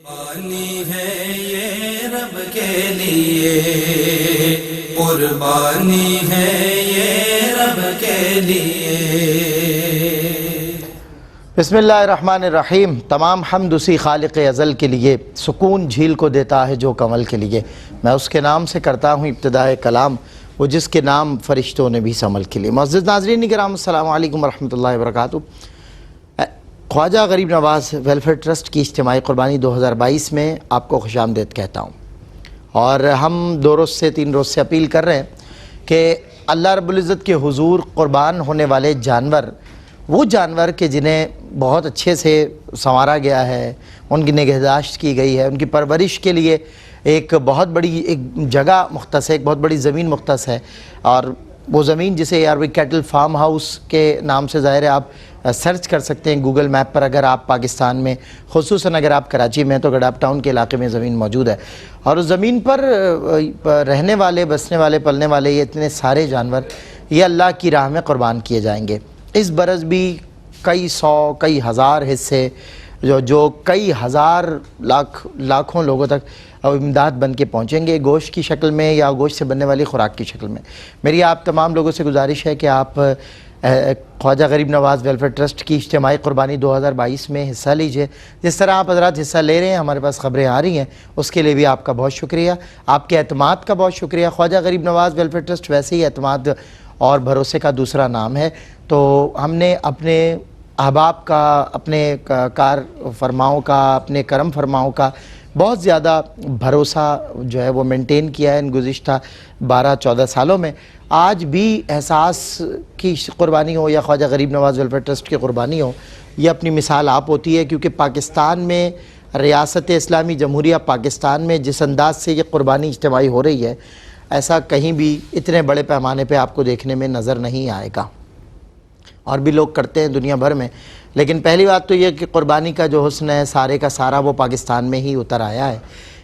قربانی ہے یہ رب کے لیے، قربانی ہے یہ رب کے لیے۔ بسم اللہ الرحمن الرحیم۔ تمام حمد اسی خالق ازل کے لیے، سکون جھیل کو دیتا ہے جو کمل کے لیے۔ میں اس کے نام سے کرتا ہوں ابتدائے کلام، وہ جس کے نام فرشتوں نے بھی سنبھل کے لیے۔ معزز ناظرین کرام، السلام علیکم ورحمۃ اللہ وبرکاتہ۔ خواجہ غریب نواز ویلفیئر ٹرسٹ کی اجتماعی قربانی 2022 میں آپ کو خوش آمدید کہتا ہوں، اور ہم 3 روز سے اپیل کر رہے ہیں کہ اللہ رب العزت کے حضور قربان ہونے والے جانور، وہ جانور کہ جنہیں بہت اچھے سے سنوارا گیا ہے، ان کی نگہداشت کی گئی ہے، ان کی پرورش کے لیے ایک بہت بڑی ایک جگہ مختص ہے، ایک بہت بڑی زمین مختص ہے، اور وہ زمین جسے عربی کیٹل فارم ہاؤس کے نام سے ظاہر ہے آپ سرچ کر سکتے ہیں گوگل میپ پر۔ اگر آپ پاکستان میں، خصوصاً اگر آپ کراچی میں، تو گڈاپ ٹاؤن کے علاقے میں زمین موجود ہے، اور اس زمین پر رہنے والے، بسنے والے، پلنے والے یہ اتنے سارے جانور یہ اللہ کی راہ میں قربان کیے جائیں گے۔ اس برس بھی کئی سو، کئی ہزار حصے جو کئی ہزار لاکھوں لوگوں تک امداد بن کے پہنچیں گے، گوشت کی شکل میں یا گوشت سے بننے والی خوراک کی شکل میں۔ میری آپ تمام لوگوں سے گزارش ہے کہ آپ خواجہ غریب نواز ویلفیئر ٹرسٹ کی اجتماعی قربانی 2022 میں حصہ لیجئے۔ جس طرح آپ حضرات حصہ لے رہے ہیں، ہمارے پاس خبریں آ رہی ہیں، اس کے لیے بھی آپ کا بہت شکریہ، آپ کے اعتماد کا بہت شکریہ۔ خواجہ غریب نواز ویلفیئر ٹرسٹ ویسے ہی اعتماد اور بھروسے کا دوسرا نام ہے، تو ہم نے اپنے احباب کا، اپنے کار فرماؤں کا، اپنے کرم فرماؤں کا بہت زیادہ بھروسہ جو ہے وہ مینٹین کیا ہے ان گزشتہ 12-14 سالوں میں۔ آج بھی احساس کی قربانی ہو یا خواجہ غریب نواز ویلفیئر ٹرسٹ کی قربانی ہو، یہ اپنی مثال آپ ہوتی ہے، کیونکہ پاکستان میں، ریاست اسلامی جمہوریہ پاکستان میں جس انداز سے یہ قربانی اجتماعی ہو رہی ہے، ایسا کہیں بھی اتنے بڑے پیمانے پہ آپ کو دیکھنے میں نظر نہیں آئے گا، اور بھی لوگ کرتے ہیں دنیا بھر میں، لیکن پہلی بات تو یہ کہ قربانی کا جو حسن ہے سارے کا سارا وہ پاکستان میں ہی اتر آیا ہے،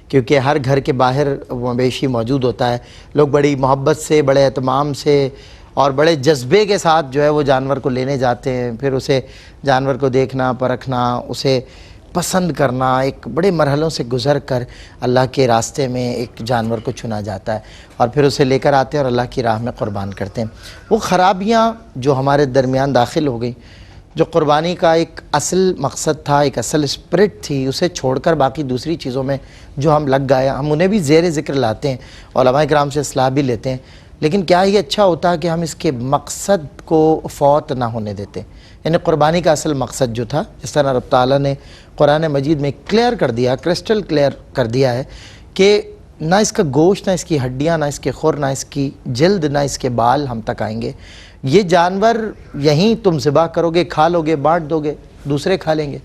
کیونکہ ہر گھر کے باہر مویشی موجود ہوتا ہے۔ لوگ بڑی محبت سے، بڑے اہتمام سے اور بڑے جذبے کے ساتھ جو ہے وہ جانور کو لینے جاتے ہیں، پھر اسے جانور کو دیکھنا، پرکھنا، اسے پسند کرنا، ایک بڑے مرحلوں سے گزر کر اللہ کے راستے میں ایک جانور کو چنا جاتا ہے، اور پھر اسے لے کر آتے ہیں اور اللہ کی راہ میں قربان کرتے ہیں۔ وہ خرابیاں جو ہمارے درمیان داخل ہو گئیں، جو قربانی کا ایک اصل مقصد تھا، ایک اصل اسپرٹ تھی، اسے چھوڑ کر باقی دوسری چیزوں میں جو ہم لگ گئے، ہم انہیں بھی زیر ذکر لاتے ہیں، علماء کرام سے اصلاح بھی لیتے ہیں، لیکن کیا یہ اچھا ہوتا ہے کہ ہم اس کے مقصد کو فوت نہ ہونے دیتے؟ یعنی قربانی کا اصل مقصد جو تھا، جس طرح رب تعالیٰ نے قرآن مجید میں کلیئر کر دیا، کرسٹل کلیئر کر دیا ہے کہ نہ اس کا گوشت، نہ اس کی ہڈیاں، نہ اس کے خور، نہ اس کی جلد، نہ اس کے بال ہم تک آئیں گے۔ یہ جانور یہیں تم ذبح کرو گے، کھا لو گے، بانٹ دو گے، دوسرے کھا لیں گے۔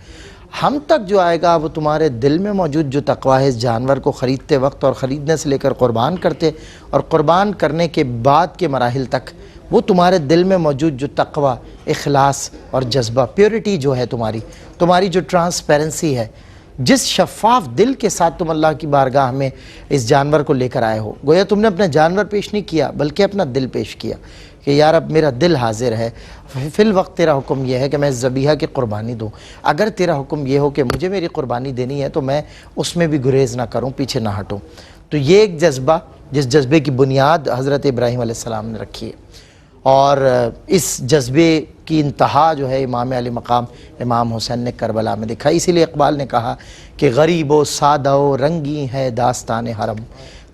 ہم تک جو آئے گا وہ تمہارے دل میں موجود جو تقویٰ ہے، اس جانور کو خریدتے وقت اور خریدنے سے لے کر قربان کرتے اور قربان کرنے کے بعد کے مراحل تک، وہ تمہارے دل میں موجود جو تقویٰ، اخلاص اور جذبہ، پیورٹی جو ہے تمہاری جو ٹرانسپیرنسی ہے، جس شفاف دل کے ساتھ تم اللہ کی بارگاہ میں اس جانور کو لے کر آئے ہو، گویا تم نے اپنا جانور پیش نہیں کیا بلکہ اپنا دل پیش کیا کہ یا رب میرا دل حاضر ہے، فی الوقت تیرا حکم یہ ہے کہ میں اس ذبیحہ کی قربانی دوں، اگر تیرا حکم یہ ہو کہ مجھے میری قربانی دینی ہے تو میں اس میں بھی گریز نہ کروں، پیچھے نہ ہٹوں۔ تو یہ ایک جذبہ، جس جذبے کی بنیاد حضرت ابراہیم علیہ السلام نے رکھی ہے، اور اس جذبے کی انتہا جو ہے امام علی مقام امام حسین نے کربلا میں دکھائی۔ اسی لیے اقبال نے کہا کہ غریب و سادہ و رنگی ہے داستان حرم،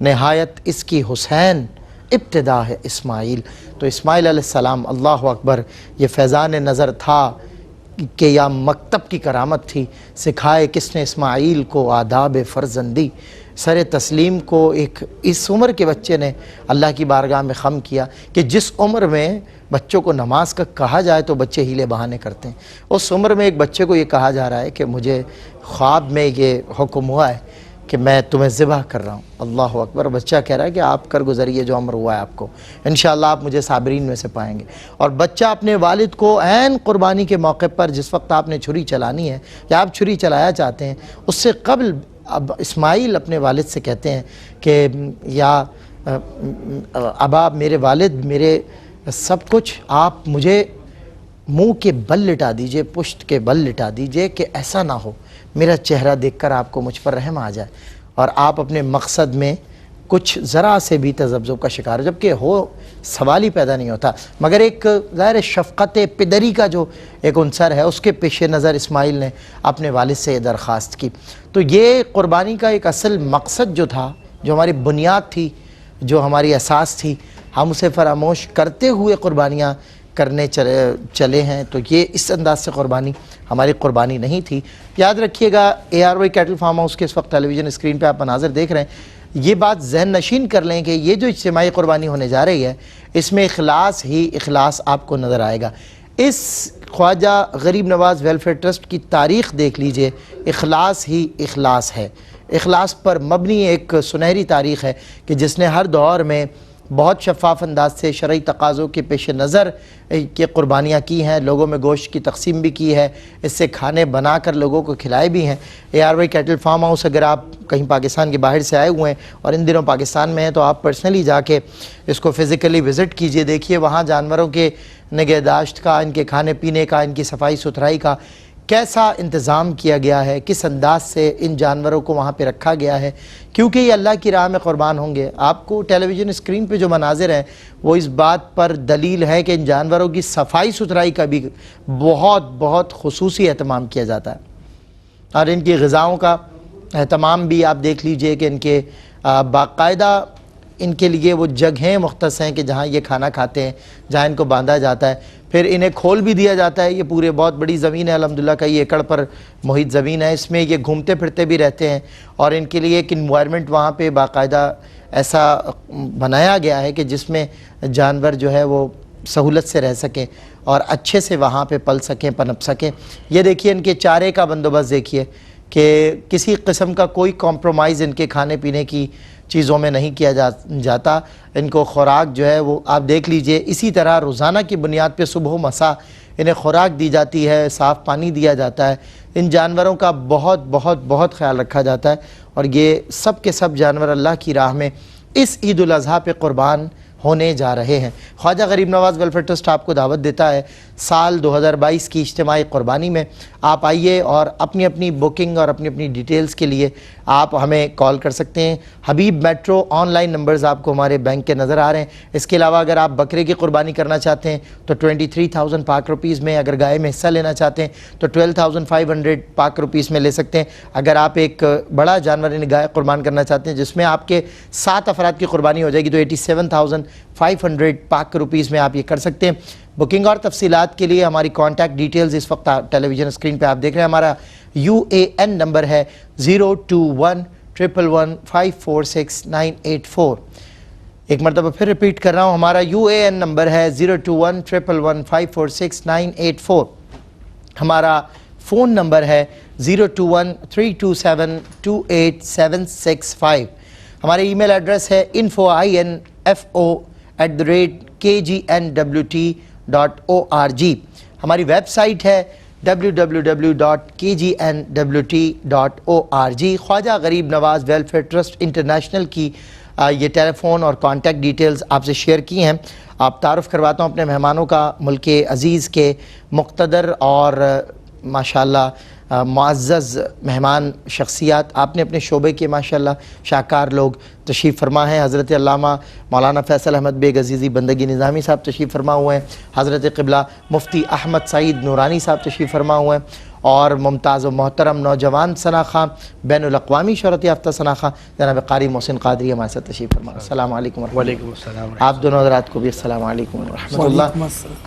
نہایت اس کی حسین ابتدا ہے اسماعیل۔ تو اسماعیل علیہ السلام، اللہ اکبر، یہ فیضان نظر تھا کہ یا مکتب کی کرامت تھی، سکھائے کس نے اسماعیل کو آداب فرزندی۔ سر تسلیم کو ایک اس عمر کے بچے نے اللہ کی بارگاہ میں خم کیا کہ جس عمر میں بچوں کو نماز کا کہا جائے تو بچے ہیلے بہانے کرتے ہیں، اس عمر میں ایک بچے کو یہ کہا جا رہا ہے کہ مجھے خواب میں یہ حکم ہوا ہے کہ میں تمہیں ذبح کر رہا ہوں۔ اللہ اکبر۔ بچہ کہہ رہا ہے کہ آپ کر گزریے جو امر ہوا ہے آپ کو، انشاءاللہ آپ مجھے صابرین میں سے پائیں گے۔ اور بچہ اپنے والد کو عین قربانی کے موقع پر، جس وقت آپ نے چھری چلانی ہے یا آپ چھری چلایا چاہتے ہیں، اس سے قبل اب اسماعیل اپنے والد سے کہتے ہیں کہ یا ابا، میرے والد، میرے سب کچھ، آپ مجھے منہ کے بل لٹا دیجئے، پشت کے بل لٹا دیجئے کہ ایسا نہ ہو میرا چہرہ دیکھ کر آپ کو مجھ پر رحم آ جائے اور آپ اپنے مقصد میں کچھ ذرا سے بھی تذبذب کا شکار ہو، جبکہ ہو سوال ہی پیدا نہیں ہوتا، مگر ایک ظاہر شفقت پدری کا جو ایک عنصر ہے اس کے پیش نظر اسماعیل نے اپنے والد سے یہ درخواست کی۔ تو یہ قربانی کا ایک اصل مقصد جو تھا، جو ہماری بنیاد تھی، جو ہماری اساس تھی، ہم اسے فراموش کرتے ہوئے قربانیاں کرنے چلے ہیں، تو یہ اس انداز سے قربانی ہماری قربانی نہیں تھی۔ یاد رکھیے گا ARY کیٹل فارم ہاؤس کے اس وقت ٹیلی ویژن اسکرین پہ آپ مناظر دیکھ رہے ہیں، یہ بات ذہن نشین کر لیں کہ یہ جو اجتماعی قربانی ہونے جا رہی ہے اس میں اخلاص ہی اخلاص آپ کو نظر آئے گا۔ اس خواجہ غریب نواز ویلفیئر ٹرسٹ کی تاریخ دیکھ لیجئے، اخلاص ہی اخلاص ہے، اخلاص پر مبنی ایک سنہری تاریخ ہے کہ جس نے ہر دور میں بہت شفاف انداز سے شرعی تقاضوں کے پیش نظر کے قربانیاں کی ہیں، لوگوں میں گوشت کی تقسیم بھی کی ہے، اس سے کھانے بنا کر لوگوں کو کھلائے بھی ہیں۔ ARY کیٹل فارم ہاؤس اگر آپ کہیں پاکستان کے باہر سے آئے ہوئے ہیں اور ان دنوں پاکستان میں ہیں تو آپ پرسنلی جا کے اس کو فزیکلی وزٹ کیجئے، دیکھیے وہاں جانوروں کے نگہداشت کا، ان کے کھانے پینے کا، ان کی صفائی ستھرائی کا کیسا انتظام کیا گیا ہے، کس انداز سے ان جانوروں کو وہاں پہ رکھا گیا ہے، کیونکہ یہ اللہ کی راہ میں قربان ہوں گے۔ آپ کو ٹیلی ویژن اسکرین پہ جو مناظر ہیں وہ اس بات پر دلیل ہے کہ ان جانوروں کی صفائی ستھرائی کا بھی بہت بہت خصوصی اہتمام کیا جاتا ہے، اور ان کی غذاؤں کا اہتمام بھی آپ دیکھ لیجئے کہ ان کے باقاعدہ ان کے لیے وہ جگہیں مختص ہیں کہ جہاں یہ کھانا کھاتے ہیں، جہاں ان کو باندھا جاتا ہے، پھر انہیں کھول بھی دیا جاتا ہے۔ یہ پورے بہت بڑی زمین ہے، الحمدللہ کئی ایکڑ پر محیط زمین ہے، اس میں یہ گھومتے پھرتے بھی رہتے ہیں، اور ان کے لیے ایک انوائرمنٹ وہاں پہ باقاعدہ ایسا بنایا گیا ہے کہ جس میں جانور جو ہے وہ سہولت سے رہ سکیں اور اچھے سے وہاں پہ پل سکیں، پنپ سکیں۔ یہ دیکھیے ان کے چارے کا بندوبست دیکھیے کہ کسی قسم کا کوئی کمپرومائز ان کے کھانے پینے کی چیزوں میں نہیں کیا جاتا۔ ان کو خوراک جو ہے وہ آپ دیکھ لیجئے، اسی طرح روزانہ کی بنیاد پہ صبح و مساء انہیں خوراک دی جاتی ہے، صاف پانی دیا جاتا ہے، ان جانوروں کا بہت بہت بہت خیال رکھا جاتا ہے، اور یہ سب کے سب جانور اللہ کی راہ میں اس عید الاضحیٰ پہ قربان ہونے جا رہے ہیں۔ خواجہ غریب نواز ویلفیئر ٹرسٹ آپ کو دعوت دیتا ہے سال 2022 کی اجتماعی قربانی میں۔ آپ آئیے اور اپنی اپنی بکنگ اور اپنی اپنی ڈیٹیلز کے لیے آپ ہمیں کال کر سکتے ہیں۔ حبیب میٹرو آن لائن نمبرز آپ کو ہمارے بینک کے نظر آ رہے ہیں۔ اس کے علاوہ اگر آپ بکرے کی قربانی کرنا چاہتے ہیں تو 23,000 پاک روپیز میں، اگر گائے میں حصہ لینا چاہتے ہیں تو 12,500 پاک روپیز میں لے سکتے ہیں۔ اگر آپ ایک بڑا جانور یعنی گائے قربان کرنا چاہتے ہیں جس میں آپ کے 7 افراد کی قربانی ہو جائے گی تو 87,500 پاک روپیز میں آپ یہ کر سکتے ہیں۔ بکنگ اور تفصیلات کے لیے ہماری کانٹیکٹ ڈیٹیلز اس وقت ٹیلی ویژن اسکرین پہ آپ دیکھ رہے ہیں۔ ہمارا UAN نمبر ہے 02111546984۔ ایک مرتبہ پھر ریپیٹ کر رہا ہوں، ہمارا UAN نمبر ہے 02111546984۔ ہمارا فون نمبر ہے 02132728765۔ ہمارے ای میل ایڈریس ہے info@kgnwt.org۔ ہماری ویب سائٹ ہے www.kgnwt.org۔ خواجہ غریب نواز ویلفیئر ٹرسٹ انٹرنیشنل کی یہ ٹیلی فون اور کانٹیکٹ ڈیٹیلز آپ سے شیئر کی ہیں۔ آپ تعارف کرواتا ہوں اپنے مہمانوں کا، ملک عزیز کے مقتدر اور ماشاءاللہ معزز مہمان شخصیات، آپ نے اپنے شعبے کے ماشاءاللہ شاہکار لوگ تشریف فرما ہیں۔ حضرت علامہ مولانا فیصل احمد بیگ عزیزی بندگی نظامی صاحب تشریف فرما ہوئے ہیں، حضرت قبلہ مفتی احمد سعید نورانی صاحب تشریف فرما ہوئے ہیں، اور ممتاز و محترم نوجوان ثنا خواں، بین الاقوامی شہرت یافتہ ثنا خواں جناب قاری محسن قادری ہمارے ساتھ تشریف فرما۔ السلام علیکم ورحمۃ اللہ۔ وعلیکم السلام۔ آپ دونوں حضرات کو بھی السلام علیکم ورحمۃ اللہ۔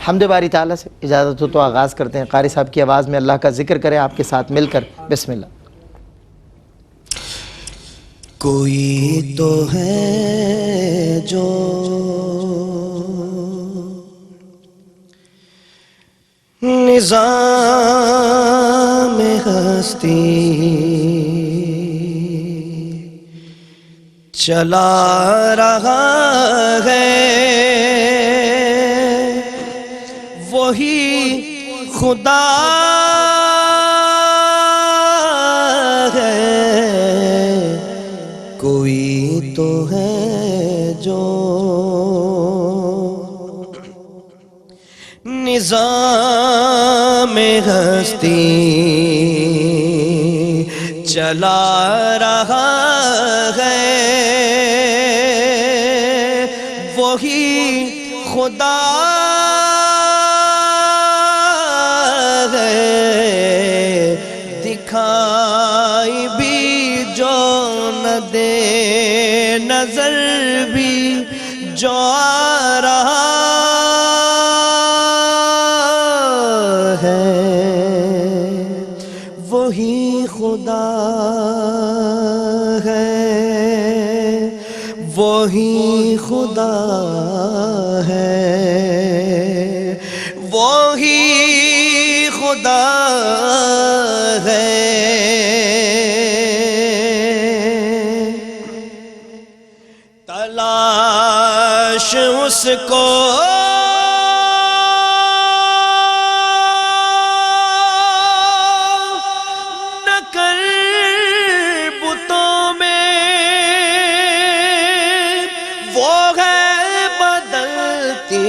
حمد باری تعالیٰ سے اجازت ہو تو آغاز کرتے ہیں۔ قاری صاحب کی آواز میں اللہ کا ذکر کریں آپ کے ساتھ مل کر، بسم اللہ۔ کوئی تو ہے جو نظام ہستی چلا رہا ہے، وہی خدا ہے۔ کوئی تو ہے جو نظام ہستی چلا رہا ہے وہی خدا ہے دکھائی بھی جو نہ دے نظر بھی جو آ رہا ہے وہی خدا ہے وہی خدا ہے وہی خدا ہے تلاش اس کو نہ کر بتوں میں وہ ہے بدلتی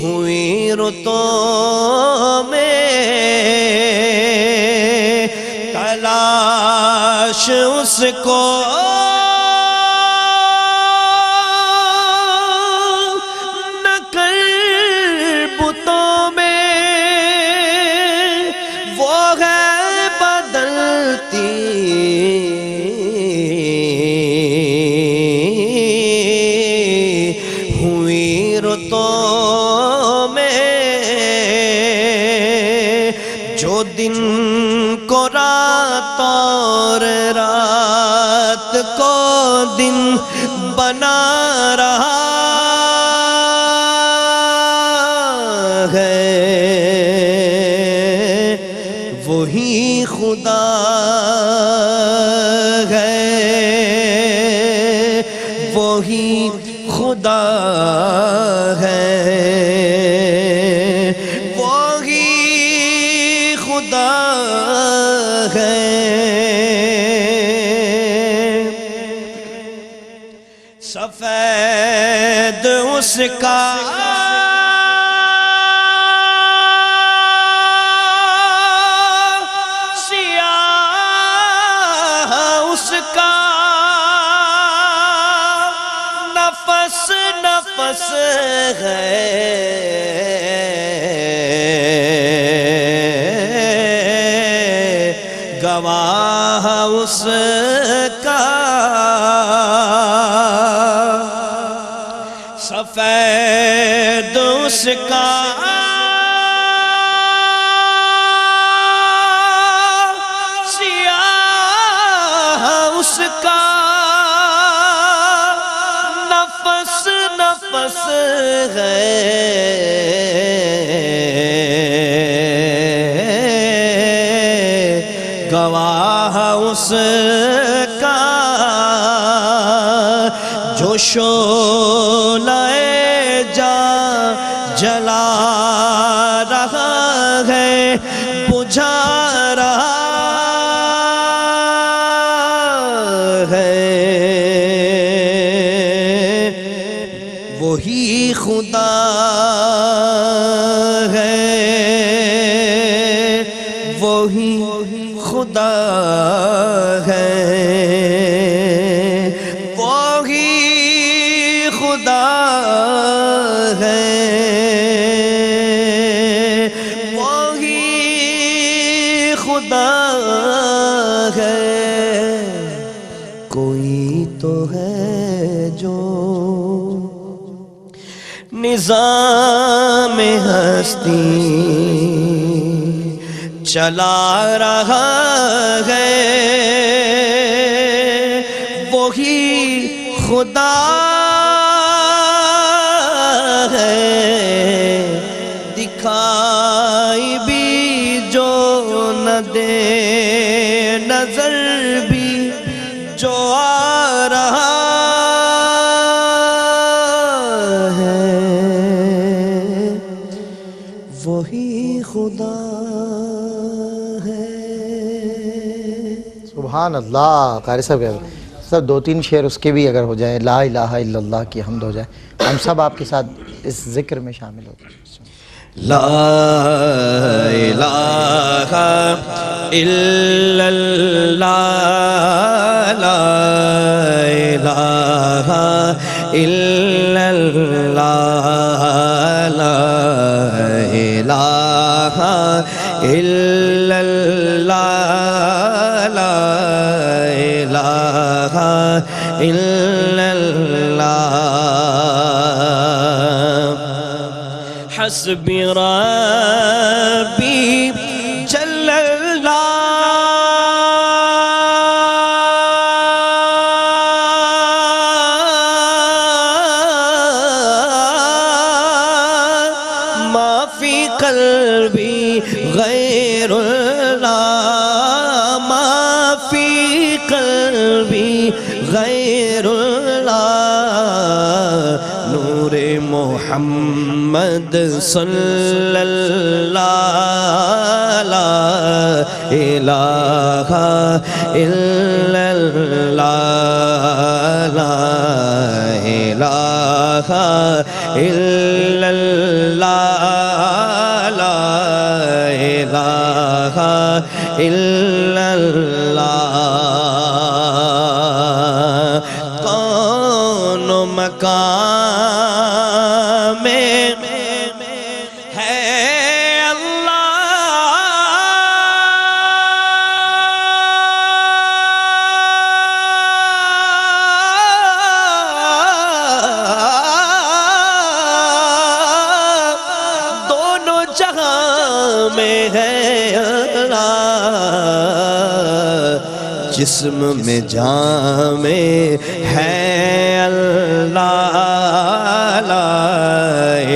ہوئی رتوں میں تلاش اس کو نہ کر بتوں میں وہ ہے بدلتی ہوئی رتوں میں جو دن کو رات اور رات کو دن بنا رہا ہے وہی خدا ہے وہی خدا ہے وہی خدا ہے سفید اس کا سیاہ اس کا نفس نفس ہے گواہ اس کا سفید اس کا سیاہ اس کا نفس نفس ہے گواہ اس کا جو شعلہ جاں جلا رہا ہے بجھا رہا ہے وہی خدا ہے وہی خدا ہے وہی خدا ہے وہی خدا ہے کوئی تو ہے جو نظام ہستی چلا رہا ہے وہی خدا ہے دکھائی بھی جو نہ دے نظر بھی جو آ رہا ہے وہی خدا ہے سبحان اللہ قاری صاحب کہہ رہے ہیں سب 2-3 شعر اس کے بھی اگر ہو جائیں، لا الہ الا اللہ کی حمد ہو جائے، ہم سب آپ کے ساتھ اس ذکر میں شامل ہو جائیں۔ لا الہ الا اللہ، لا الہ الا اللہ، لا الہ الا اللہ، لا الہ الا اللہ، حسبی ربی جل اللہ، ما فی قلبی غیر اللہ، ما فی قلبی غیر اللہ، نور محمد صلی اللہ، لا الہ الا اللہ، لا الہ الا اللہ، لا الہ الا اللہ، کون مقام میں ہے اللہ، دونوں جہاں میں ہے اللہ، جسم میں جان میں ہے اللہ، لا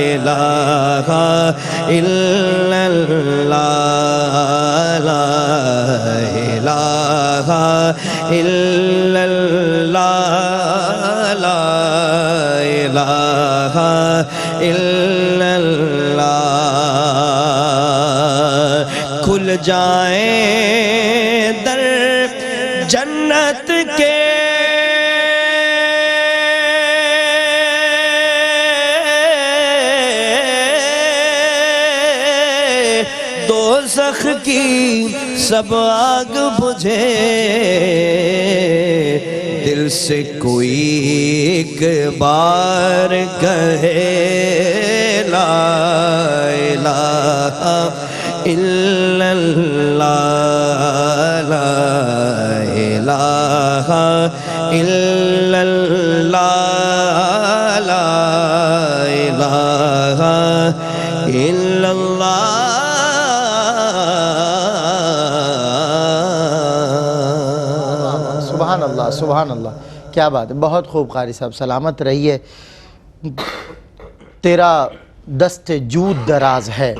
الہ الا اللہ، لا الہ الا اللہ، لا الہ الا اللہ، کھل جائیں در جنت کے دوزخ کی سب آگ بجھے، دل سے کوئی ایک بار کہے لا الہ الا اللہ، لا الہ الا اللہ، لا الہ الا اللہ۔ سبحان اللہ، سبحان اللہ، کیا بات ہے، بہت خوب قاری صاحب، سلامت رہیے۔ تیرا دست جود دراز ہے،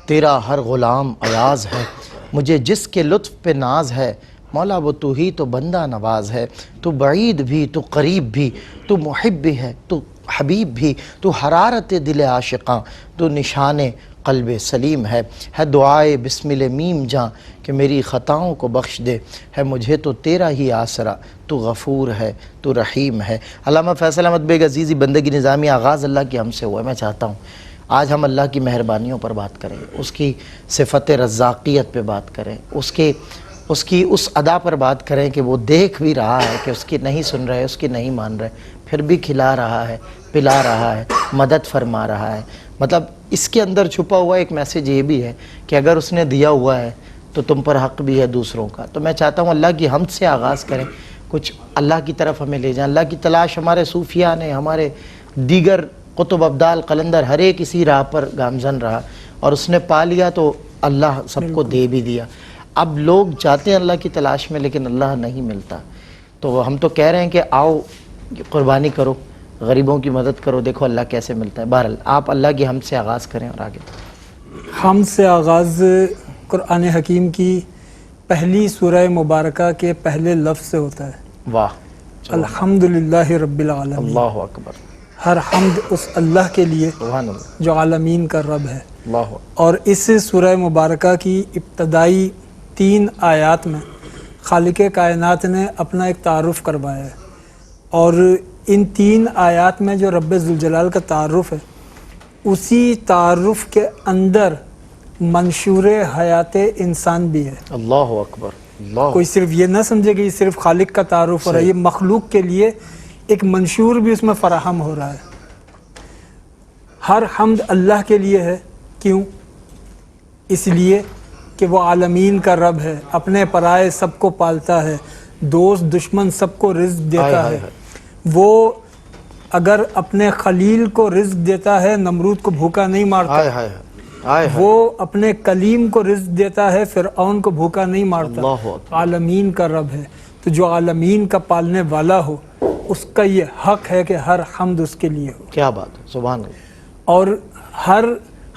تیرا ہر غلام ایاز ہے، مجھے جس کے لطف پہ ناز ہے، مولا وہ تو ہی تو بندہ نواز ہے، تو بعید بھی تو قریب بھی، تو محب بھی ہے تو حبیب بھی، تو حرارت دل عاشقاں، تو نشان قلب سلیم ہے دعائے بسمل میم جاں کہ میری خطاؤں کو بخش دے، ہے مجھے تو تیرا ہی آسرا، تو غفور ہے تو رحیم ہے۔ علامہ فیصل احمد بیگ عزیزی بندگی نظامی آغاز اللہ کی ہم سے ہوا ہے۔ میں چاہتا ہوں آج ہم اللہ کی مہربانیوں پر بات کریں، اس کی صفت رزاقیت پہ بات کریں، اس کی اس ادا پر بات کریں کہ وہ دیکھ بھی رہا ہے کہ اس کی نہیں سن رہے، اس کی نہیں مان رہے، پھر بھی کھلا رہا ہے، پلا رہا ہے، مدد فرما رہا ہے۔ مطلب اس کے اندر چھپا ہوا ایک میسیج یہ بھی ہے کہ اگر اس نے دیا ہوا ہے تو تم پر حق بھی ہے دوسروں کا۔ تو میں چاہتا ہوں اللہ کی حمد سے آغاز کریں، کچھ اللہ کی طرف ہمیں لے جائیں۔ اللہ کی تلاش ہمارے صوفیاء نے، ہمارے دیگر قطب ابدال قلندر ہر ایک اسی راہ پر گامزن رہا اور اس نے پا لیا تو اللہ سب کو دے بھی دیا۔ اب لوگ جاتے ہیں اللہ کی تلاش میں لیکن اللہ نہیں ملتا، تو ہم تو کہہ رہے ہیں کہ آؤ قربانی کرو، غریبوں کی مدد کرو، دیکھو اللہ کیسے ملتا ہے۔ بہرحال آپ اللہ کی حمد سے آغاز کریں اور آگے۔ حمد سے آغاز قرآن حکیم کی پہلی سورہ مبارکہ کے پہلے لفظ سے ہوتا ہے، واہ، الحمدللہ رب العالمین۔ اللہ اکبر، ہر حمد اس اللہ کے لیے سبحان اللہ، جو عالمین کا رب ہے۔ اللہ اکبر۔ اور اس سورہ مبارکہ کی ابتدائی 3 آیات میں خالق کائنات نے اپنا ایک تعارف کروایا ہے۔ اور ان 3 آیات میں جو رب ذوالجلال کا تعارف ہے، اسی تعارف کے اندر منشور حیات انسان بھی ہے۔ اللہ اکبر، اللہ، کوئی صرف یہ نہ سمجھے کہ یہ صرف خالق کا تعارف ہو رہا ہے، یہ مخلوق کے لیے ایک منشور بھی اس میں فراہم ہو رہا ہے۔ ہر حمد اللہ کے لیے ہے، کیوں؟ اس لیے کہ وہ عالمین کا رب ہے، اپنے پرائے سب کو پالتا ہے، دوست دشمن سب کو رزق دیتا ہے۔ وہ اگر اپنے خلیل کو رزق دیتا ہے، نمرود کو بھوکا نہیں مارتا۔ وہ اپنے کلیم کو رزق دیتا ہے، فرعون کو بھوکا نہیں مارتا۔ عالمین کا رب ہے، تو جو عالمین کا پالنے والا ہو اس کا یہ حق ہے کہ ہر حمد اس کے لیے ہو۔ کیا بات ہے، سبحان اللہ۔ اور ہر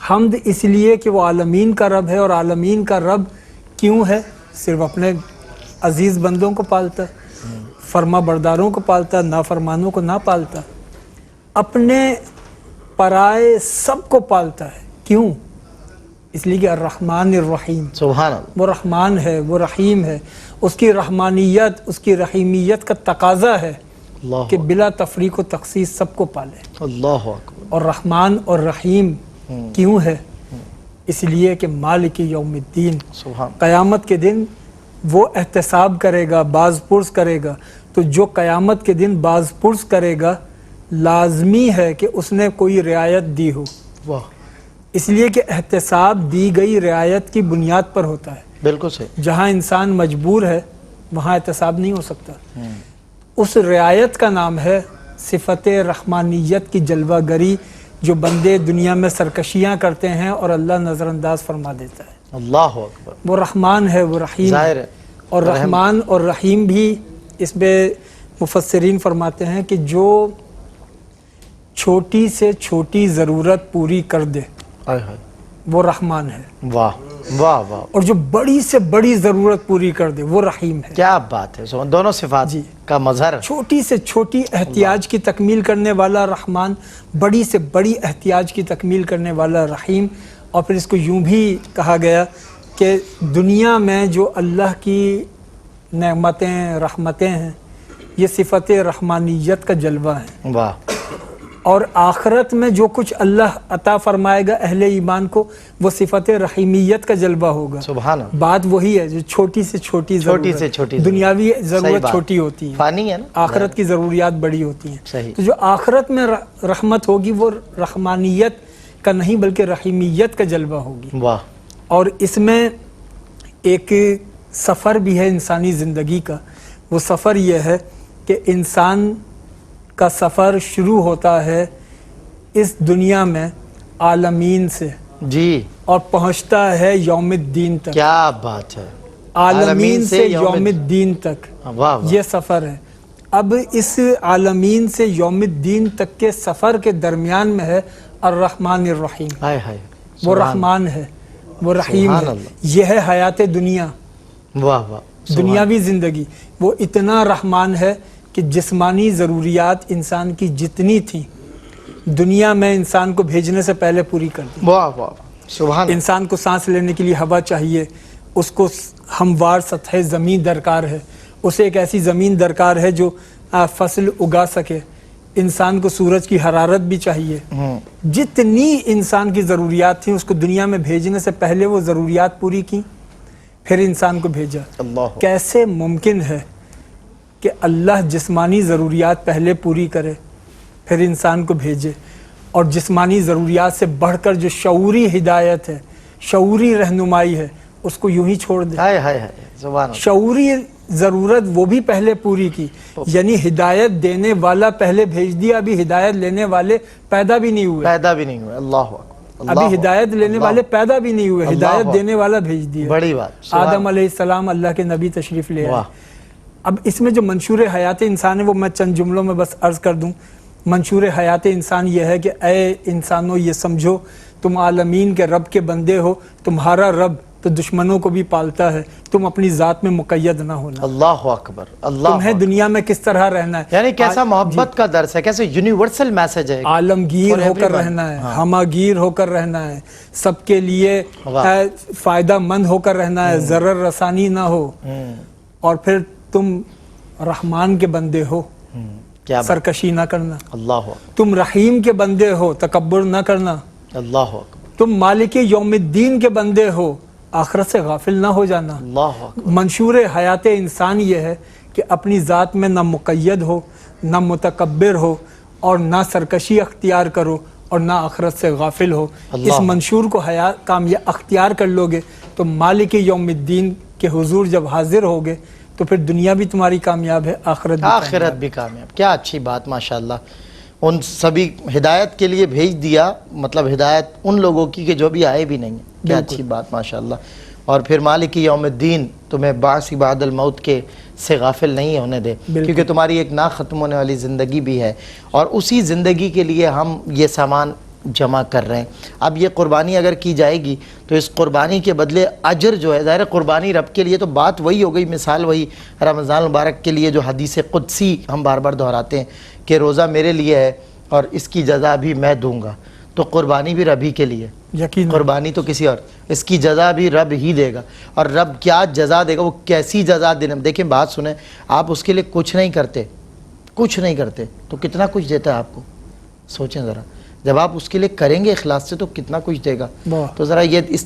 حمد اس لیے کہ وہ عالمین کا رب ہے، اور عالمین کا رب کیوں ہے؟ صرف اپنے عزیز بندوں کو پالتا، فرما برداروں کو پالتا، نافرمانوں کو نہ پالتا، اپنے پرائے سب کو پالتا ہے۔ کیوں؟ اس لیے کہ الرحمن الرحیم، سبحان اللہ، وہ رحمان ہے، وہ رحیم ہے، اس کی رحمانیت، اس کی رحیمیت کا تقاضا ہے اللہ کہ بلا تفریق و تخصیص سب کو پالے۔ اللہ اکبر۔ اور رحمان اور رحیم کیوں ہے؟ اس لیے کہ مالک یوم الدین، سبحان، قیامت کے دن وہ احتساب کرے گا، باز پرس کرے گا۔ تو جو قیامت کے دن باز پرس کرے گا، لازمی ہے کہ اس نے کوئی رعایت دی ہو، واہ، اس لیے کہ احتساب دی گئی رعایت کی بنیاد پر ہوتا ہے۔ بالکل صحیح۔ جہاں انسان مجبور ہے وہاں احتساب نہیں ہو سکتا۔ اس رعایت کا نام ہے صفت رحمانیت کی جلوہ گری، جو بندے دنیا میں سرکشیاں کرتے ہیں اور اللہ نظر انداز فرما دیتا ہے۔ اللہ اکبر۔ وہ رحمان ہے، وہ رحیم ظاہر ہے، ہے، اور رحمان اور رحیم بھی اس میں مفسرین فرماتے ہیں کہ جو چھوٹی سے چھوٹی ضرورت پوری کر دے ہائے ہائے، وہ رحمان ہے، واہ واہ واہ، اور جو بڑی سے بڑی ضرورت پوری کر دے وہ رحیم ہے۔ کیا بات ہے، سبحان، دونوں صفات جی، کا مظہر۔ چھوٹی سے چھوٹی احتیاج کی تکمیل کرنے والا رحمان، بڑی سے بڑی احتیاج کی تکمیل کرنے والا رحیم۔ اور پھر اس کو یوں بھی کہا گیا کہ دنیا میں جو اللہ کی نعمتیں، رحمتیں ہیں، یہ صفت رحمانیت کا جلوہ ہیں، واہ، اور آخرت میں جو کچھ اللہ عطا فرمائے گا اہل ایمان کو وہ صفت رحیمیت کا جلوہ ہوگا۔ سبحان اللہ، بات وہی ہے، جو چھوٹی سے چھوٹی ضرورت، سے چھوٹی ضرورت، دنیاوی صحیح ضرورت بات، چھوٹی ہوتی ہے، فانی ہے نا، آخرت کی ضروریات بڑی ہوتی ہیں۔ صحیح۔ تو جو آخرت میں رحمت ہوگی وہ رحمانیت کا نہیں بلکہ رحیمیت کا جلوہ ہوگی۔ واہ، اور اس میں ایک سفر بھی ہے انسانی زندگی کا۔ وہ سفر یہ ہے کہ انسان کا سفر شروع ہوتا ہے اس دنیا میں عالمین سے، جی، اور پہنچتا ہے یوم الدین تک۔ کیا بات ہے، عالمین سے یوم الدین تک واہ واہ، یہ سفر ہے۔ اب اس عالمین سے یوم الدین تک کے سفر کے درمیان میں ہے الرحمن الرحیم، ہائے ہائے، وہ رحمان ہے، وہ رحیم سبحان ہے۔ اللہ، یہ ہے حیات دنیا، واہ واہ، دنیاوی زندگی۔ وہ اتنا رحمان ہے کہ جسمانی ضروریات انسان کی جتنی تھیں دنیا میں انسان کو بھیجنے سے پہلے پوری کر دی۔ واہ واہ، سبحان اللہ، انسان کو سانس لینے کے لیے ہوا چاہیے، اس کو ہموار سطح زمین درکار ہے، اسے ایک ایسی زمین درکار ہے جو فصل اگا سکے، انسان کو سورج کی حرارت بھی چاہیے۔ جتنی انسان کی ضروریات تھیں اس کو دنیا میں بھیجنے سے پہلے وہ ضروریات پوری کی، پھر انسان کو بھیجا۔ اللہ، کیسے ممکن ہے کہ اللہ جسمانی ضروریات پہلے پوری کرے پھر انسان کو بھیجے، اور جسمانی ضروریات سے بڑھ کر جو شعوری ہدایت ہے، شعوری رہنمائی ہے، اس کو یوں ہی چھوڑ دے؟ ہائے ہائے ہائے، سبحان اللہ، شعوری ضرورت وہ بھی پہلے پوری کی، یعنی ہدایت دینے والا پہلے بھیج دیا، ابھی ہدایت لینے والے پیدا بھی نہیں ہوئے، پیدا بھی نہیں ہوئے، اللہ اکبر، ابھی ہدایت لینے والے پیدا بھی نہیں ہوئے، ہدایت دینے والا بھیج دیا۔ بڑی بات، آدم علیہ السلام اللہ کے نبی تشریف لے آئے۔ واہ، اب اس میں جو منشور حیات انسان ہے وہ میں چند جملوں میں بس عرض کر دوں۔ منشور حیات انسان یہ ہے کہ اے انسانوں یہ سمجھو تم عالمین کے رب کے بندے ہو، تمہارا رب تو دشمنوں کو بھی پالتا ہے، تم اپنی ذات میں مقید نہ ہونا، اللہ اکبر، اللہ تمہیں دنیا میں کس طرح رہنا ہے، یعنی کیسا محبت کا درس ہے، کیسے یونیورسل میسج ہے، عالمگیر ہو کر رہنا ہے، ہماگیر ہو کر رہنا ہے، سب کے لیے فائدہ مند ہو کر رہنا ہے، ضرر رسانی نہ ہو، اور پھر تم رحمان کے بندے ہو، کیا بات؟ سرکشی نہ کرنا. اللہ اکبر، تم رحیم کے بندے ہو، تکبر نہ کرنا. اللہ اکبر، تم مالک یوم الدین کے بندے ہو، آخرت سے غافل نہ ہو جانا. اللہ اکبر، منشور حیات انسان یہ ہے کہ اپنی ذات میں نہ مقید ہو، نہ متکبر ہو، اور نہ سرکشی اختیار کرو، اور نہ آخرت سے غافل ہو. اللہ. اس منشور کو اختیار کر لو گے تو مالک یوم الدین کے حضور جب حاضر ہوگے تو پھر دنیا بھی تمہاری کامیاب ہے، آخرت بھی آخرت کامیاب. بھی کامیاب. کیا اچھی بات، ماشاءاللہ. ان سبھی ہدایت کے لیے بھیج دیا، مطلب ہدایت ان لوگوں کی کہ جو بھی آئے بھی نہیں ہیں. کیا اچھی بات، ماشاءاللہ. اور پھر مالک یوم الدین تمہیں بعث بعد الموت کے سے غافل نہیں ہونے دے، کیونکہ تمہاری ایک نہ ختم ہونے والی زندگی بھی ہے، اور اسی زندگی کے لیے ہم یہ سامان جمع کر رہے ہیں. اب یہ قربانی اگر کی جائے گی تو اس قربانی کے بدلے اجر جو ہے، ظاہر قربانی رب کے لیے تو بات وہی ہو گئی. مثال وہی رمضان مبارک کے لیے جو حدیث قدسی ہم بار بار دہراتے ہیں کہ روزہ میرے لیے ہے اور اس کی جزا بھی میں دوں گا، تو قربانی بھی رب ہی کے لیے. یقین قربانی تو کسی اور، اس کی جزا بھی رب ہی دے گا. اور رب کیا جزا دے گا، وہ کیسی جزا دینا. دیکھیں بات سنیں، آپ اس کے لیے کچھ نہیں کرتے تو کتنا کچھ دیتا ہے آپ کو. سوچیں ذرا، جب آپ اس کے لیے کریں گے اخلاص سے تو کتنا کچھ دے گا. تو ذرا یہ اس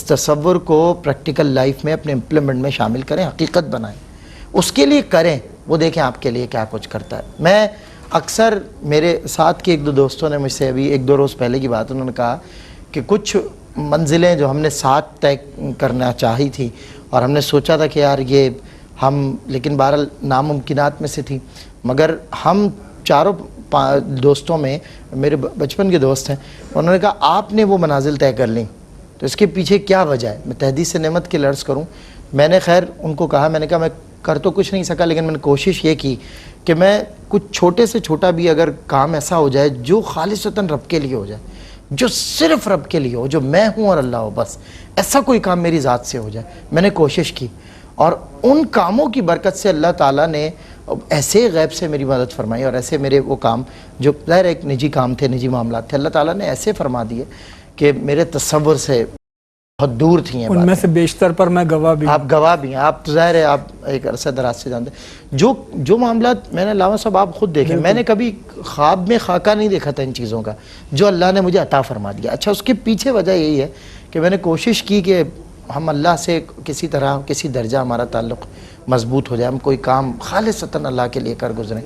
تصور کو پریکٹیکل لائف میں اپنے امپلیمنٹ میں شامل کریں، حقیقت بنائیں، اس کے لیے کریں. وہ دیکھیں آپ کے لیے کیا کچھ کرتا ہے. میں اکثر، میرے ساتھ کے ایک دو دوستوں نے مجھ سے ابھی 1-2 روز پہلے کی بات، انہوں نے کہا کہ کچھ منزلیں جو ہم نے ساتھ طے کرنا چاہی تھی اور ہم نے سوچا تھا کہ یار یہ ہم، لیکن بہرحال ناممکنات میں سے تھی، مگر ہم چاروں دوستوں میں میرے بچپن کے دوست ہیں، انہوں نے کہا آپ نے وہ منازل طے کر لیں، تو اس کے پیچھے کیا وجہ ہے. میں تحدیث نعمت کے لرز کروں، میں نے خیر ان کو کہا، میں نے کہا میں کر تو کچھ نہیں سکا، لیکن میں نے کوشش یہ کی کہ میں کچھ چھوٹے سے چھوٹا بھی اگر کام ایسا ہو جائے جو خالصتاً رب کے لیے ہو جائے، جو صرف رب کے لیے ہو، جو میں ہوں اور اللہ ہو، بس ایسا کوئی کام میری ذات سے ہو جائے. میں نے کوشش کی اور ان کاموں کی برکت سے اللہ تعالیٰ نے ایسے غیب سے میری مدد فرمائی، اور ایسے میرے وہ کام جو ظاہر ایک نجی کام تھے، نجی معاملات تھے، اللہ تعالیٰ نے ایسے فرما دیے کہ میرے تصور سے بہت دور تھی ہیں ان میں باتیں. سے بیشتر پر میں گواہ بھی ہوں. آپ گواہ بھی ہیں، آپ تو ظاہر ہے آپ ایک عرصہ دراز سے جانتے ہیں جو معاملات میں نے، علامہ صاحب آپ خود دیکھیں، میں نے کبھی خواب میں خاکہ نہیں دیکھا تھا ان چیزوں کا جو اللہ نے مجھے عطا فرما دیا. اچھا، اس کے پیچھے وجہ یہی ہے کہ میں نے کوشش کی کہ ہم اللہ سے کسی طرح کسی درجہ ہمارا تعلق مضبوط ہو جائے، ہم کوئی کام خالصتاً اللہ کے لیے کر گزریں،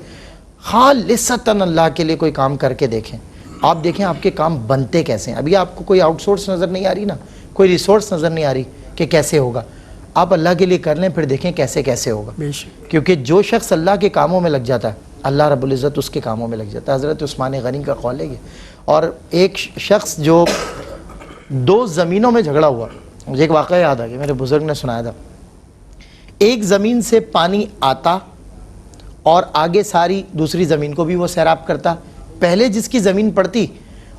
خالصتاً اللہ کے لیے کوئی کام کر کے دیکھیں. آپ دیکھیں آپ کے کام بنتے کیسے ہیں. ابھی آپ کو کوئی آؤٹ سورس نظر نہیں آ رہی نا، کوئی ریسورس نظر نہیں آ رہی کہ کیسے ہوگا. آپ اللہ کے لیے کر لیں، پھر دیکھیں کیسے ہوگا. کیونکہ جو شخص اللہ کے کاموں میں لگ جاتا ہے، اللہ رب العزت اس کے کاموں میں لگ جاتا ہے. حضرت عثمان غنی کا قول ہے یہ. اور ایک شخص جو 2 زمینوں میں جھگڑا ہوا، مجھے ایک واقعہ یاد آ گیا، میرے بزرگ نے سنایا تھا. ایک زمین سے پانی آتا اور آگے ساری دوسری زمین کو بھی وہ سیراب کرتا. پہلے جس کی زمین پڑتی،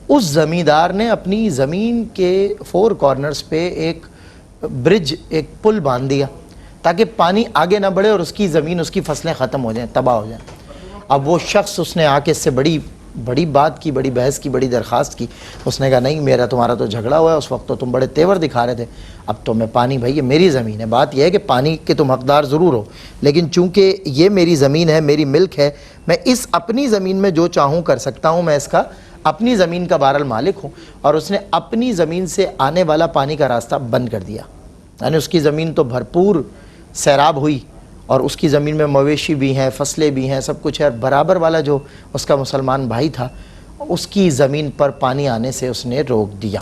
اس زمیندار نے اپنی زمین کے 4 کارنرز پہ ایک برج، ایک پل باندھ دیا تاکہ پانی آگے نہ بڑھے اور اس کی زمین، اس کی فصلیں ختم ہو جائیں، تباہ ہو جائیں. اب وہ شخص، اس نے آ کے اس سے بڑی بات کی، بڑی بحث کی، بڑی درخواست کی. اس نے کہا نہیں، میرا تمہارا تو جھگڑا ہوا ہے، اس وقت تو تم بڑے تیور دکھا رہے تھے، اب تو میں پانی، بھائی یہ میری زمین ہے. بات یہ ہے کہ پانی کے تم حقدار ضرور ہو، لیکن چونکہ یہ میری زمین ہے، میری ملک ہے، میں اس اپنی زمین میں جو چاہوں کر سکتا ہوں، میں اس کا اپنی زمین کا بہرحال مالک ہوں. اور اس نے اپنی زمین سے آنے والا پانی کا راستہ بند کر دیا. یعنی اس کی زمین تو بھرپور سیراب ہوئی، اور اس کی زمین میں مویشی بھی ہیں، فصلیں بھی ہیں، سب کچھ ہے. برابر والا جو اس کا مسلمان بھائی تھا، اس کی زمین پر پانی آنے سے اس نے روک دیا.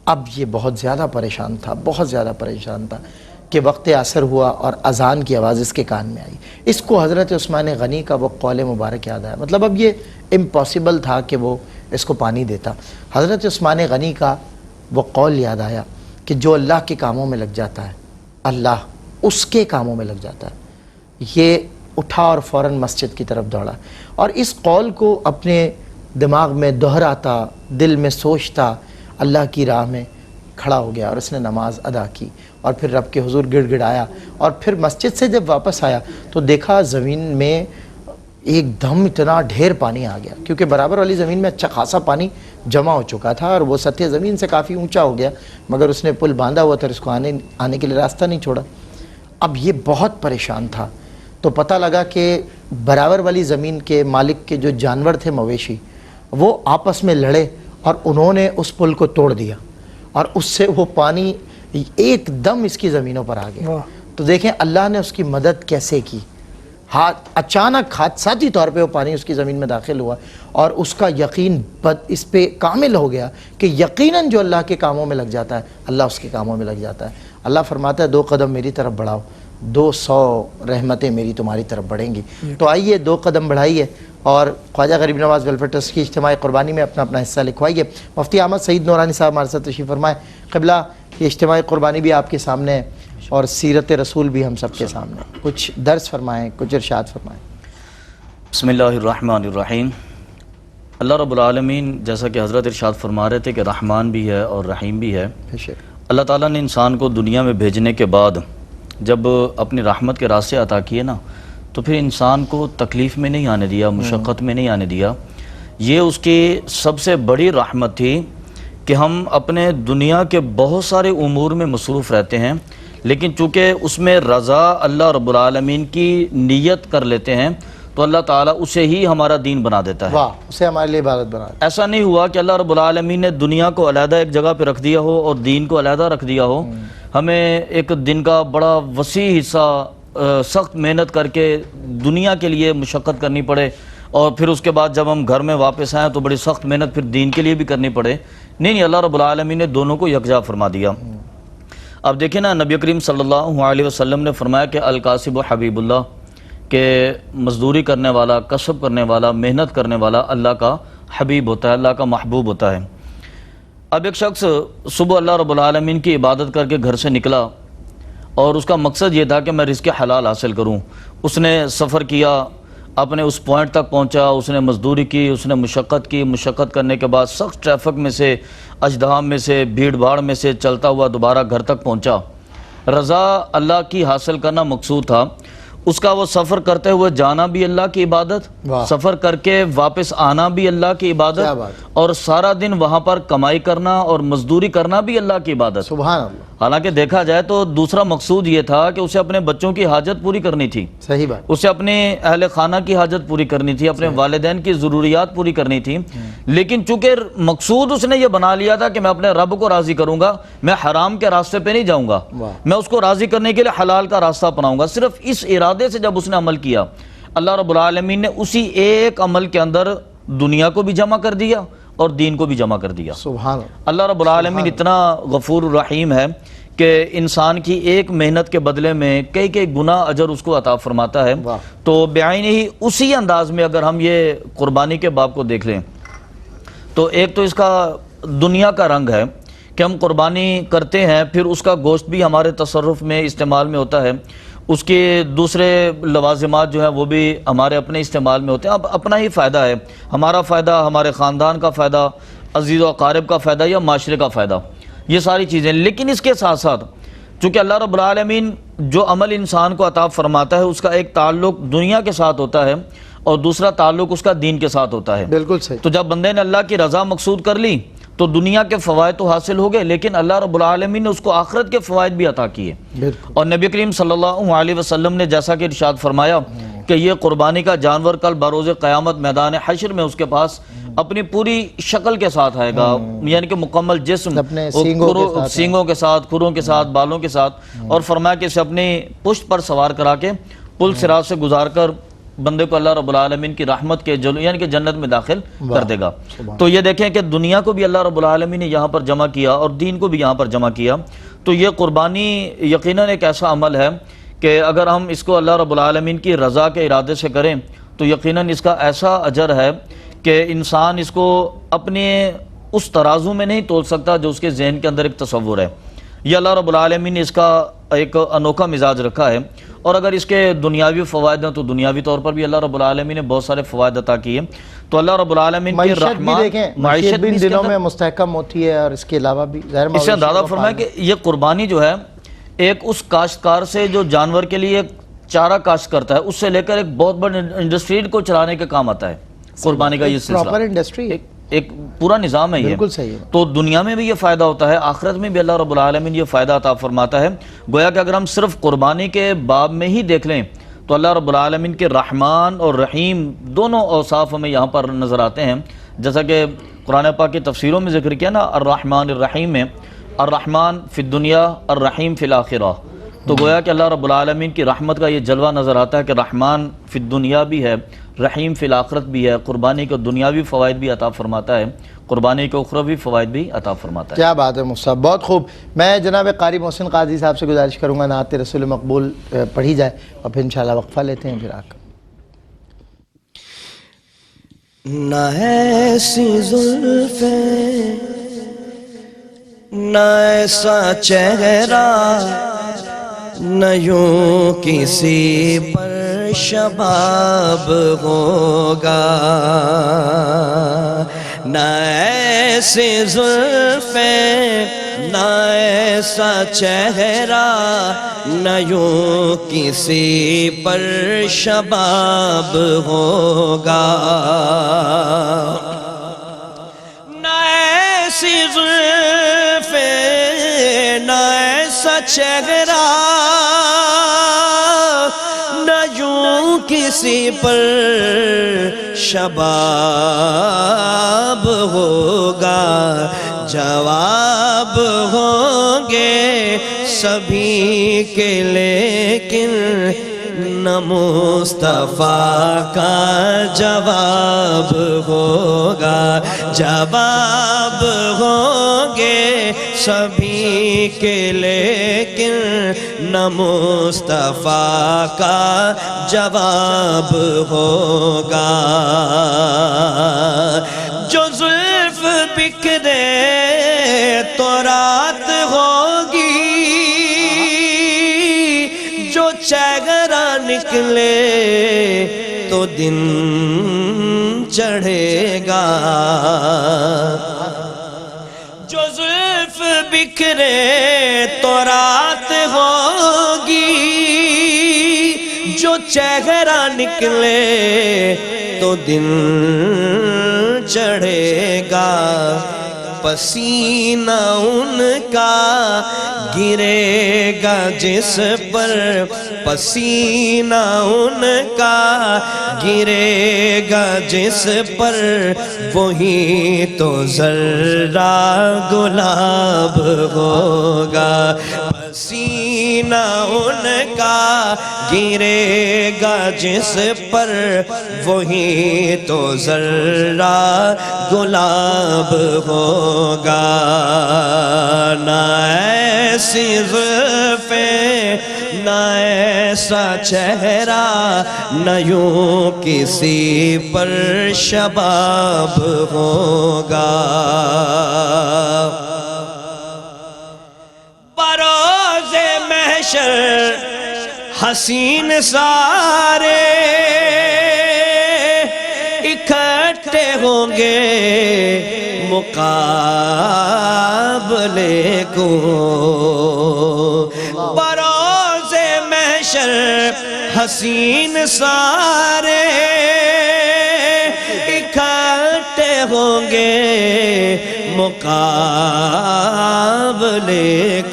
اب یہ بہت زیادہ پریشان تھا کہ وقت عصر ہوا اور اذان کی آواز اس کے کان میں آئی. اس کو حضرت عثمان غنی کا وہ قول مبارک یاد آیا. مطلب اب یہ امپاسبل تھا کہ وہ اس کو پانی دیتا. حضرت عثمان غنی کا وہ قول یاد آیا کہ جو اللہ کے کاموں میں لگ جاتا ہے، اللہ اس کے کاموں میں لگ جاتا ہے. یہ اٹھا اور فوراً مسجد کی طرف دوڑا، اور اس قول کو اپنے دماغ میں دہراتا، دل میں سوچتا، اللہ کی راہ میں کھڑا ہو گیا اور اس نے نماز ادا کی، اور پھر رب کے حضور گڑ گڑایا. اور پھر مسجد سے جب واپس آیا تو دیکھا زمین میں ایک دم اتنا ڈھیر پانی آ گیا، کیونکہ برابر والی زمین میں اچھا خاصا پانی جمع ہو چکا تھا اور وہ سطح زمین سے کافی اونچا ہو گیا، مگر اس نے پل باندھا ہوا تھا، اس کو آنے کے لیے راستہ نہیں چھوڑا. اب یہ بہت پریشان تھا. تو پتہ لگا کہ برابر والی زمین کے مالک کے جو جانور تھے مویشی، وہ آپس میں لڑے اور انہوں نے اس پل کو توڑ دیا، اور اس سے وہ پانی ایک دم اس کی زمینوں پر آ گیا۔ تو دیکھیں اللہ نے اس کی مدد کیسے کی، اچانک حادثاتی طور پہ وہ پانی اس کی زمین میں داخل ہوا، اور اس کا یقین اس پہ کامل ہو گیا کہ یقیناً جو اللہ کے کاموں میں لگ جاتا ہے اللہ اس کے کاموں میں لگ جاتا ہے۔ اللہ فرماتا ہے 2 قدم میری طرف بڑھاؤ 200 رحمتیں میری تمہاری طرف بڑھیں گی۔ تو آئیے 2 قدم بڑھائیے اور خواجہ غریب نواز ویلفیئر ٹرسٹ کی اجتماعی قربانی میں اپنا حصہ لکھوائیے۔ مفتی احمد سعید نورانی صاحب ہمارے ساتھ تشریف فرمائیں۔ قبلہ یہ اجتماعی قربانی بھی آپ کے سامنے ہے اور سیرت رسول بھی ہم سب کے سامنے، کچھ درس فرمائیں، کچھ ارشاد فرمائیں۔ بسم اللہ الرحمن الرحیم۔ اللہ رب العالمین جیسا کہ حضرت ارشاد فرما رہے تھے کہ رحمان بھی ہے اور رحیم بھی ہے۔ اللہ تعالیٰ نے انسان کو دنیا میں بھیجنے کے بعد جب اپنی رحمت کے راستے عطا کیے نا، تو پھر انسان کو تکلیف میں نہیں آنے دیا، مشقت میں نہیں آنے دیا۔ یہ اس کی سب سے بڑی رحمت تھی کہ ہم اپنے دنیا کے بہت سارے امور میں مصروف رہتے ہیں، لیکن چونکہ اس میں رضا اللہ رب العالمین کی نیت کر لیتے ہیں تو اللہ تعالیٰ اسے ہی ہمارا دین بنا دیتا ہے۔ واہ، اسے ہمارے لیے عبادت بنا دیتا ہے۔ ایسا نہیں ہوا کہ اللہ رب العالمین نے دنیا کو علیحدہ ایک جگہ پہ رکھ دیا ہو اور دین کو علیحدہ رکھ دیا ہو۔ ہمیں ایک دن کا بڑا وسیع حصہ سخت محنت کر کے دنیا کے لیے مشقت کرنی پڑے، اور پھر اس کے بعد جب ہم گھر میں واپس آئیں تو بڑی سخت محنت پھر دین کے لیے بھی کرنی پڑے۔ نہیں، اللہ رب العالمین نے دونوں کو یکجا فرما دیا۔ اب دیکھیں نا، نبی کریم صلی اللہ علیہ وسلم نے فرمایا کہ الکاسب حبیب اللہ، کہ مزدوری کرنے والا، کسب کرنے والا، محنت کرنے والا اللہ کا حبیب ہوتا ہے، اللہ کا محبوب ہوتا ہے۔ اب ایک شخص صبح اللہ رب العالمین کی عبادت کر کے گھر سے نکلا اور اس کا مقصد یہ تھا کہ میں رزق حلال حاصل کروں۔ اس نے سفر کیا، اپنے اس پوائنٹ تک پہنچا، اس نے مزدوری کی، اس نے مشقت کی، مشقت کرنے کے بعد سخت ٹریفک میں سے، اژدہام میں سے، بھیڑ بھاڑ میں سے چلتا ہوا دوبارہ گھر تک پہنچا۔ رضا اللہ کی حاصل کرنا مقصود تھا۔ اس کا وہ سفر کرتے ہوئے جانا بھی اللہ کی عبادت، سفر کر کے واپس آنا بھی اللہ کی عبادت، اور سارا دن وہاں پر کمائی کرنا اور مزدوری کرنا بھی اللہ کی عبادت۔ سبحان اللہ۔ حالانکہ دیکھا جائے تو دوسرا مقصود یہ تھا کہ اسے اپنے بچوں کی حاجت پوری کرنی تھی، صحیح بات، اسے اپنے اہل خانہ کی حاجت پوری کرنی تھی، اپنے والدین کی ضروریات پوری کرنی تھی، لیکن چونکہ مقصود اس نے یہ بنا لیا تھا کہ میں اپنے رب کو راضی کروں گا، میں حرام کے راستے پہ نہیں جاؤں گا، میں اس کو راضی کرنے کے لیے حلال کا راستہ اپناؤں گا۔ صرف اس ارادے سے جب اس نے عمل کیا، اللہ رب العالمین نے اسی ایک عمل کے اندر دنیا کو بھی جمع کر دیا اور دین کو بھی جمع کر دیا۔ سبحان اللہ۔ اللہ رب العالمین اتنا غفور الرحیم ہے کہ انسان کی ایک محنت کے بدلے میں کئی گنا اجر اس کو عطا فرماتا ہے۔ تو بعین ہی اسی انداز میں اگر ہم یہ قربانی کے باب کو دیکھ لیں تو ایک تو اس کا دنیا کا رنگ ہے کہ ہم قربانی کرتے ہیں، پھر اس کا گوشت بھی ہمارے تصرف میں استعمال میں ہوتا ہے، اس کے دوسرے لوازمات جو ہیں وہ بھی ہمارے اپنے استعمال میں ہوتے ہیں۔ اب اپنا ہی فائدہ ہے، ہمارا فائدہ، ہمارے خاندان کا فائدہ، عزیز و اقارب کا فائدہ یا معاشرے کا فائدہ، یہ ساری چیزیں۔ لیکن اس کے ساتھ ساتھ چونکہ اللہ رب العالمین جو عمل انسان کو عطا فرماتا ہے اس کا ایک تعلق دنیا کے ساتھ ہوتا ہے اور دوسرا تعلق اس کا دین کے ساتھ ہوتا ہے۔ بالکل صحیح۔ تو جب بندے نے اللہ کی رضا مقصود کر لی تو دنیا کے فوائد تو حاصل ہو گئے، لیکن اللہ رب العالمین نے اس کو آخرت کے فوائد بھی عطا کیے۔ اور نبی کریم صلی اللہ علیہ وسلم نے جیسا کہ ارشاد فرمایا کہ یہ قربانی کا جانور کل بروز قیامت میدان حشر میں اس کے پاس اپنی پوری شکل کے ساتھ آئے گا، یعنی کہ مکمل جسم، سینگوں کے ساتھ، کھروں کے ساتھ، بالوں کے ساتھ، اور فرمایا کہ اسے اپنی پشت پر سوار کرا کے پل صراط سے گزار کر بندے کو اللہ رب العالمین کی رحمت کے یعنی کہ جنت میں داخل کر دے گا۔ تو یہ دیکھیں کہ دنیا کو بھی اللہ رب العالمین نے یہاں پر جمع کیا اور دین کو بھی یہاں پر جمع کیا۔ تو یہ قربانی یقیناً ایک ایسا عمل ہے کہ اگر ہم اس کو اللہ رب العالمین کی رضا کے ارادے سے کریں تو یقیناً اس کا ایسا اجر ہے کہ انسان اس کو اپنے اس ترازو میں نہیں تول سکتا جو اس کے ذہن کے اندر ایک تصور ہے۔ یہ اللہ رب العالمین نے اس کا ایک انوکھا مزاج رکھا ہے، اور اگر اس کے دنیاوی فوائد ہیں تو دنیاوی طور پر بھی اللہ رب العالمین نے بہت سارے فوائد عطا کیے۔ تو اللہ رب العالمین کی رحمت، معیشت بھی ان دنوں میں مستحکم ہوتی ہے، اور اس کے علاوہ بھی اس سے اندازہ فرمائے کہ یہ قربانی جو ہے ایک اس کاشتکار سے جو جانور کے لیے چارہ کاشت کرتا ہے اس سے لے کر ایک بہت بڑے انڈسٹری کو چلانے کے کام آتا ہے قربانی کا یہ سلسلہ، ایک پورا نظام ہے یہ۔ بالکل صحیح ہے۔ تو دنیا میں بھی یہ فائدہ ہوتا ہے، آخرت میں بھی اللہ رب العالمین یہ فائدہ عطا فرماتا ہے۔ گویا کہ اگر ہم صرف قربانی کے باب میں ہی دیکھ لیں تو اللہ رب العالمین کے رحمان اور رحیم دونوں اوصاف ہمیں یہاں پر نظر آتے ہیں، جیسا کہ قرآن پاک کی تفسیروں میں ذکر کیا نا، الرحمن الرحیم میں، الرحمن فی الدنیا الرحیم فی الآخرہ، تو گویا کہ اللہ رب العالمین کی رحمت کا یہ جلوہ نظر آتا ہے کہ رحمان فی الدنیا بھی ہے، رحیم فی الآخرت بھی ہے، قربانی کو دنیاوی فوائد بھی عطا فرماتا ہے، قربانی کو اخروی فوائد بھی عطا فرماتا ہے۔ کیا بات ہے مفتی صاحب، بہت خوب۔ میں جناب قاری محسن قاضی صاحب سے گزارش کروں گا نعت رسول مقبول پڑھی جائے اور پھر انشاءاللہ وقفہ لیتے ہیں، پھر آ کر نہ ایسی زلفیں نہ ایسا چہرہ نہ یوں کسی پر شباب ہوگا، نہ ایسی زلفیں نہ ایسا چہرہ نہ یوں کسی پر شباب ہوگا، نہ ایسی زلفیں نہ ایسا چہرہ نہ یوں کسی پر شباب ہوگا، جواب ہوں گے سبھی کے لیکن نہ مصطفیٰ کا جواب ہوگا، جواب ہوں گے سبھی کے لیکن نہ مصطفیٰ کا جواب ہوگا، جو زلف بکھرے تو رات ہوگی، جو چہرہ نکلے تو دن چڑھے گا، جو زلف بکھرے تو رات ہوگی، جو چہرہ نکلے تو دن چڑھے گا، پسینہ ان کا گرے گا جس پر، پسینہ ان کا گرے گا جس پر، وہی تو ذرہ گلاب ہوگا، پسینہ ان کا گرے گا جس پر، وہی تو ذرہ گلاب ہوگا، نہ ایسی زلفیں نہ ایسا چہرہ نہ یوں کسی پر شباب ہوگا، بروز محشر حسین سارے اکٹھے ہوں گے مقابلے کو، بروز محشر حسین سارے اکٹھے ہوں گے مقابلے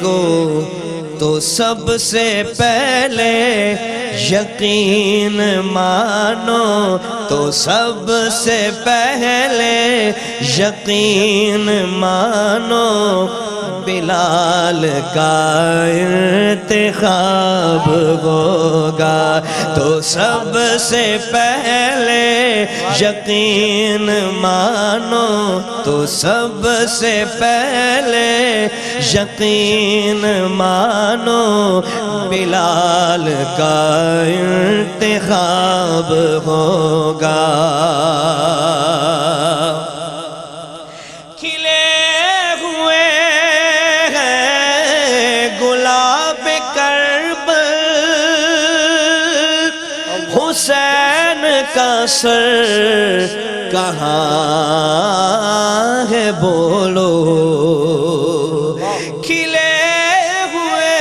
کو، تو سب سے پہلے یقین مانو، تو سب سے پہلے یقین مانو، بلال کا انتخاب ہوگا، تو سب سے پہلے یقین مانو، تو سب سے پہلے یقین مانو، بلال کا انتخاب ہوگا، کھلے ہوئے ہیں گلاب کربل، حسین کا سر کہاں ہے بولو، کھلے ہوئے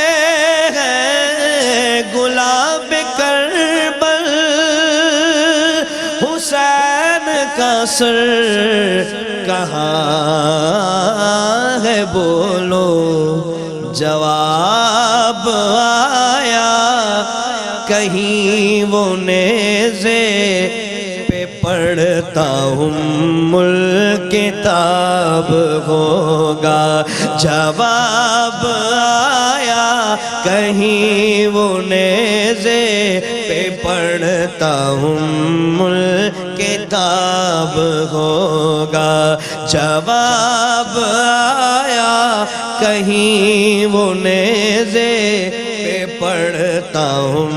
ہیں گلاب کربل، حسین کا سر کہاں ہے بولو، جواب آیا کہیں وہ نیزے پہ پڑھتا ہوں کتاب ہوگا جواب آیا کہیں وہ نیزے پہ پڑھتا ہوں کتاب ہوگا جواب آیا کہیں وہ نیزے پہ پڑھتا ہوں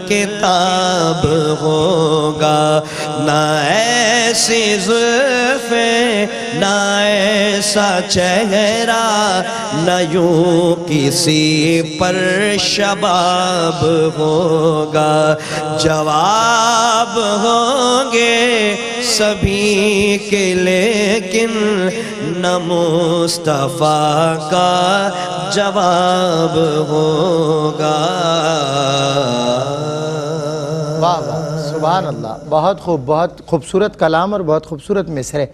کتاب ہوگا نہ ایسی زلفیں نہ ایسا چہرہ نہ یوں کسی پر شباب ہوگا جواب ہوں گے سبھی کے لیکن نہ مصطفیٰ کا جواب ہوگا واہ واہ سبحان اللہ، بہت خوب، بہت خوبصورت کلام اور بہت خوبصورت مصرے،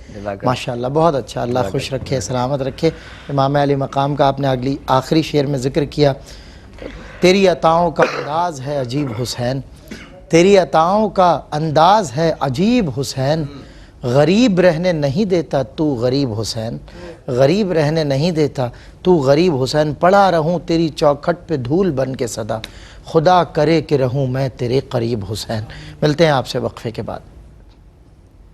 ماشاءاللہ بہت اچھا، اللہ خوش رکھے سلامت رکھے۔ امام علی مقام کا آپ نے آخری شعر میں ذکر کیا، تیری عطاؤں کا انداز ہے عجیب حسین، تیری عطاؤں کا انداز ہے عجیب حسین، غریب رہنے نہیں دیتا تو غریب حسین، غریب رہنے نہیں دیتا تو غریب حسین، پڑا رہوں تیری چوکھٹ پہ دھول بن کے صدا، خدا کرے کہ رہوں میں تیرے قریب حسین۔ ملتے ہیں آپ سے وقفے کے بعد۔